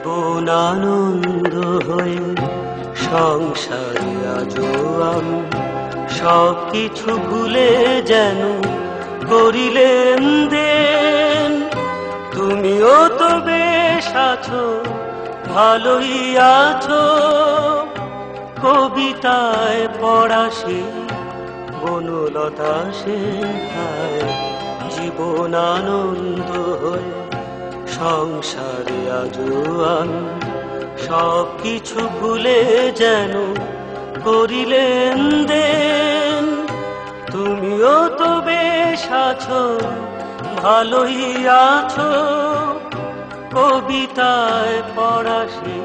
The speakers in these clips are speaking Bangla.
জীবন আনন্দ হয়ে সংসারে আজো আমি সব কিছু ভুলে যেন করিলেন দেন। তুমিও তো বেশ আছো, ভালোই আছো, কবিতায় পড়া সে বনলতা সেন। জীবন আনন্দ হয়ে সংসারে আজো আমি সব কিছু ভুলে যেন করিলেন দেন। তুমিও তো বেশ আছো, ভালোই আছো, কবিতায় পড়া সে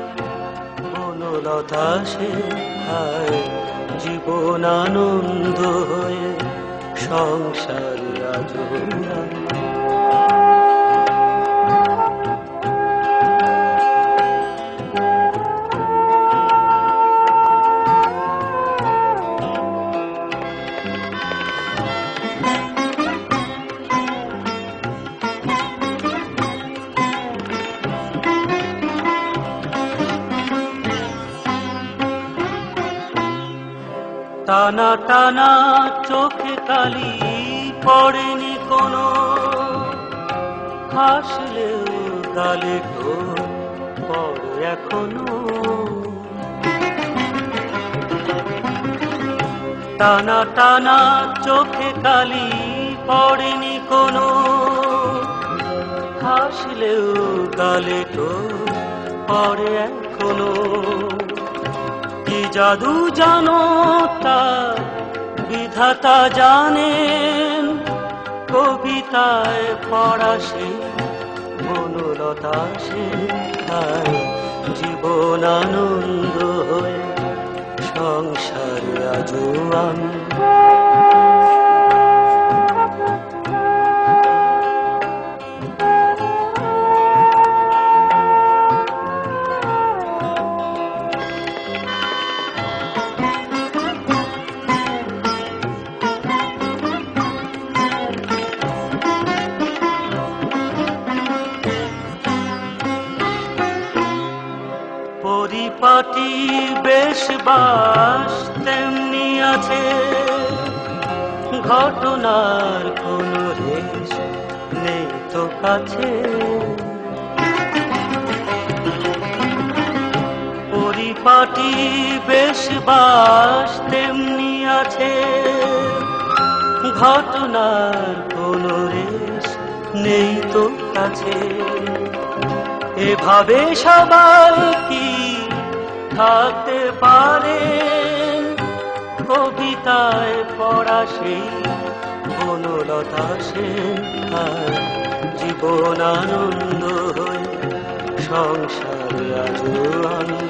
বনলতা সেন। জীবন আনন্দ হয়ে সংসারে আজো আমি। টানা টানা চোখে কালি পড়েনি কোনো, হাসলেও গালে ঠোঁট পড়ে এখনো। টানা টানা চোখে কালি পড়েনি কোনো, হাসলেও গালে ঠোঁট পড়ে এখনো। কি জাদু জানো তা বিধাতা জানেন, কবিতায় পড়া সে বনলতা সেন। জীবন আনন্দ হয়ে সংসারে আজো আমি। পরিপাটি বেশ বাস তেমনি আছে, ঘটনার কোনো রেশ নেই তো কাছে। পরিপাটি বেশ বাস তেমনি আছে, ঘটনার কোনো রেশ নেই তো কাছে। এভাবে সবাই কি থাকতে পারে, কবিতায় পড়া সেই বনলতা সেন। জীবন আনন্দ হয়ে সংসারে আজো আমি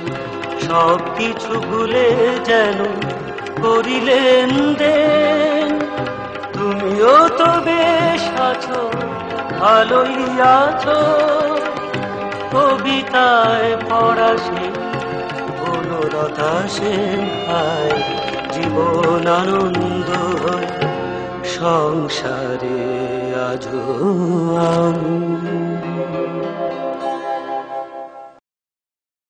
সব কিছু ভুলে যেন করিলেন দেন। তুমিও তো বেশ আছো, ভালোই আছো, কবিতায় পড়া সে বনলতা সেন। জীবন আনন্দ হয়ে সংসারে আজো আমি।